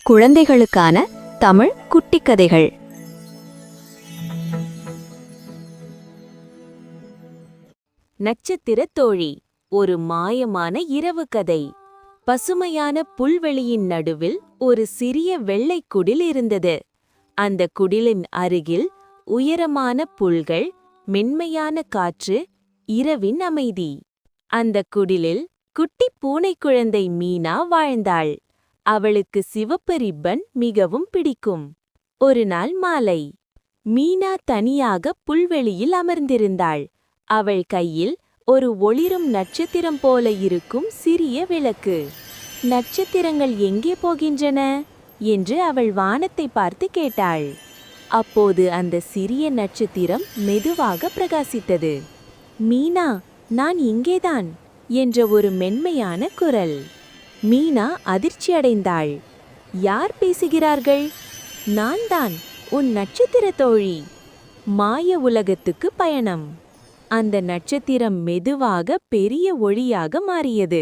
குழந்தைகளுக்கான தமிழ் குட்டிக்கதைகள். நட்சத்திர தோழி. ஒரு மாயமான இரவு கதை. பசுமையான புல்வெளியின் நடுவில் ஒரு சிறிய வெள்ளை குடில் இருந்தது. அந்த குடிலின் அருகில் உயரமான புல்கள், மென்மையான காற்று, இரவின் அமைதி. அந்த குடிலில் குட்டி பூனைக்குழந்தை மீனா வாழ்ந்தாள். அவளுக்கு சிவப்பு ரிப்பன் மிகவும் பிடிக்கும். ஒரு நாள் மாலை, மீனா தனியாக புல்வெளியில் அமர்ந்திருந்தாள். அவள் கையில் ஒரு ஒளிரும் நட்சத்திரம் போல இருக்கும் சிறிய விளக்கு. நட்சத்திரங்கள் எங்கே போகின்றன என்று அவள் வானத்தை பார்த்து கேட்டாள். அப்போது அந்த சிறிய நட்சத்திரம் மெதுவாக பிரகாசித்தது. மீனா, நான் இங்கேதான் என்ற ஒரு மென்மையான குரல். மீனா அதிர்ச்சியடைந்தாள். யார் பேசுகிறார்கள்? நான் தான், உன் நட்சத்திர தோழி. மாய உலகத்துக்கு பயணம். அந்த நட்சத்திரம் மெதுவாக பெரிய ஒளியாக மாறியது.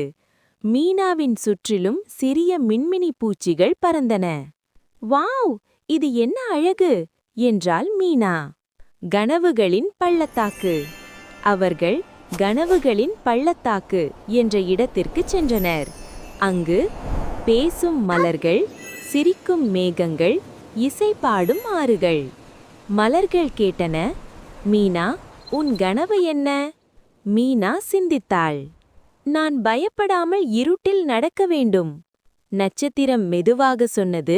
மீனாவின் சுற்றிலும் சிறிய மின்மினி பூச்சிகள் பறந்தன. வாவ், இது என்ன அழகு என்றாள் மீனா. கனவுகளின் பள்ளத்தாக்கு. அவர்கள் கனவுகளின் பள்ளத்தாக்கு என்ற இடத்திற்கு சென்றனர். அங்கு பேசும் மலர்கள், சிரிக்கும் மேகங்கள், இசை பாடும் ஆறுகள். மலர்கள் கேட்டன, மீனா, உன் கனவு என்ன? மீனா சிந்தித்தாள். நான் பயப்படாமல் இருட்டில் நடக்க வேண்டும். நட்சத்திரம் மெதுவாக சொன்னது,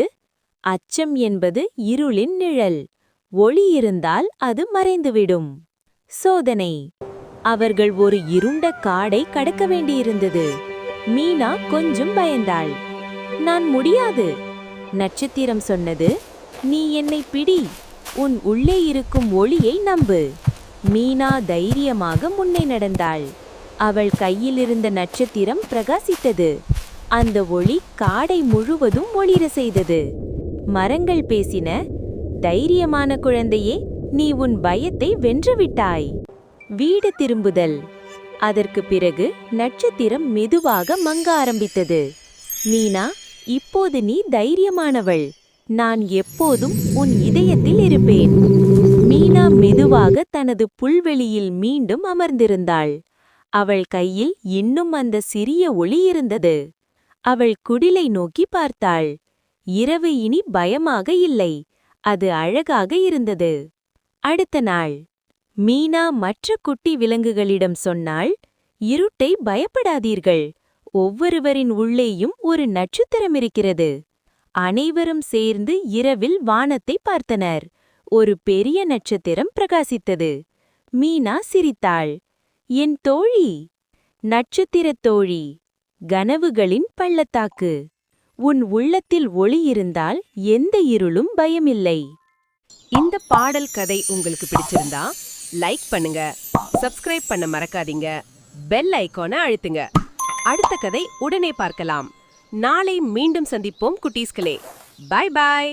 அச்சம் என்பது இருளின் நிழல். ஒளி இருந்தால் அது மறைந்துவிடும். சோதனை. அவர்கள் ஒரு இருண்ட காடை கடக்க வேண்டியிருந்தது. மீனா கொஞ்சம் பயந்தாள். நான் முடியாது. நட்சத்திரம் சொன்னது, நீ என்னை பிடி. உன் உள்ளே இருக்கும் ஒளியை நம்பு. மீனா தைரியமாக முன்னே நடந்தாள். அவள் கையில் இருந்த நட்சத்திரம் பிரகாசித்தது. அந்த ஒளி காடை முழுவதும் ஒளிர செய்தது. மரங்கள் பேசின, தைரியமான குழந்தையே, நீ உன் பயத்தை வென்றுவிட்டாய். வீடு திரும்புதல். அதற்கு பிறகு நட்சத்திரம் மெதுவாக மங்க ஆரம்பித்தது. மீனா, இப்போது நீ தைரியமானவள். நான் எப்போதும் உன் இதயத்தில் இருப்பேன். மீனா மெதுவாக தனது புல்வெளியில் மீண்டும் அமர்ந்திருந்தாள். அவள் கையில் இன்னும் அந்த சிறிய ஒளி இருந்தது. அவள் குடிலை நோக்கி பார்த்தாள். இரவு இனி பயமாக இல்லை. அது அழகாக இருந்தது. அடுத்த நாள், மீனா மற்ற குட்டி விலங்குகளிடம் சொன்னாள், இருட்டை பயப்படாதீர்கள். ஒவ்வொருவரின் உள்ளேயும் ஒரு நட்சத்திரம் இருக்கிறது. அனைவரும் சேர்ந்து இரவில் வானத்தை பார்த்தனர். ஒரு பெரிய நட்சத்திரம் பிரகாசித்தது. மீனா சிரித்தாள். என் தோழி. நட்சத்திர தோழி. கனவுகளின் பள்ளத்தாக்கு. உன் உள்ளத்தில் ஒளி இருந்தால் எந்த இருளும் பயமில்லை. இந்த பாடல் கதை உங்களுக்கு பிடிச்சிருந்தா லைக் பண்ணுங்க, சப்ஸ்கிரைப் பண்ண மறக்காதீங்க, பெல் ஐகானை அழுத்துங்க. அடுத்த கதை உடனே பார்க்கலாம். நாளை மீண்டும் சந்திப்போம் குட்டீஸ்களே. Bye bye.